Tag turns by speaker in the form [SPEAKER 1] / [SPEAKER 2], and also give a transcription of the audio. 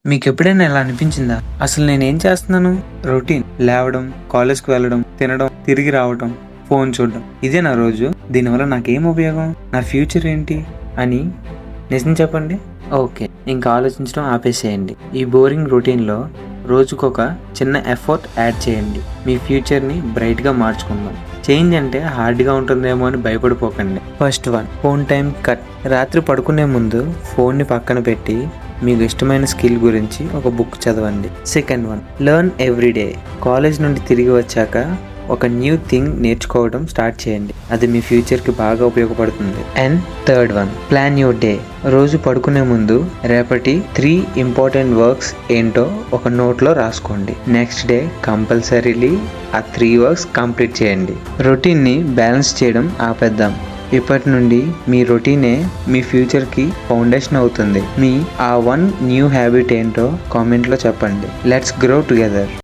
[SPEAKER 1] మీకెప్పుడైనా ఇలా అనిపించిందా? అసలు నేనేం చేస్తున్నాను? రొటీన్ లేవడం, కాలేజ్కి వెళ్ళడం, తినడం, తిరిగి రావడం, ఫోన్ చూడడం. ఇదే నా రోజు. దీనివల్ల నాకేం ఉపయోగం? నా ఫ్యూచర్ ఏంటి అని నిజం చెప్పండి. ఓకే, ఇంకా ఆలోచించడం ఆపేసేయండి. ఈ బోరింగ్ రొటీన్లో రోజుకొక చిన్న ఎఫర్ట్ యాడ్ చేయండి. మీ ఫ్యూచర్ని బ్రైట్గా మార్చుకుందాం. చేంజ్ అంటే హార్డ్గా ఉంటుందేమో అని భయపడిపోకండి. First one, phone time cut. రాత్రి పడుకునే ముందు ఫోన్ని పక్కన పెట్టి మీకు ఇష్టమైన స్కిల్ గురించి ఒక బుక్ చదవండి. Second one, learn everyday. College నుండి తిరిగి వచ్చాక ఒక న్యూ థింగ్ నేర్చుకోవడం స్టార్ట్ చేయండి. అది మీ ఫ్యూచర్కి బాగా ఉపయోగపడుతుంది. And third one, plan your day. రోజు పడుకునే ముందు రేపటి 3 ఇంపార్టెంట్ వర్క్స్ ఏంటో ఒక నోట్లో రాసుకోండి. నెక్స్ట్ డే కంపల్సరీలీ ఆ 3 వర్క్స్ కంప్లీట్ చేయండి. రొటీన్ని బ్యాలెన్స్ చేయడం ఆపేద్దాం. ఇప్పటి నుండి మీ రొటీనే మీ ఫ్యూచర్కి ఫౌండేషన్ అవుతుంది. మీ ఆ 1 న్యూ హ్యాబిట్ ఏంటో కామెంట్లో చెప్పండి. Let's grow together.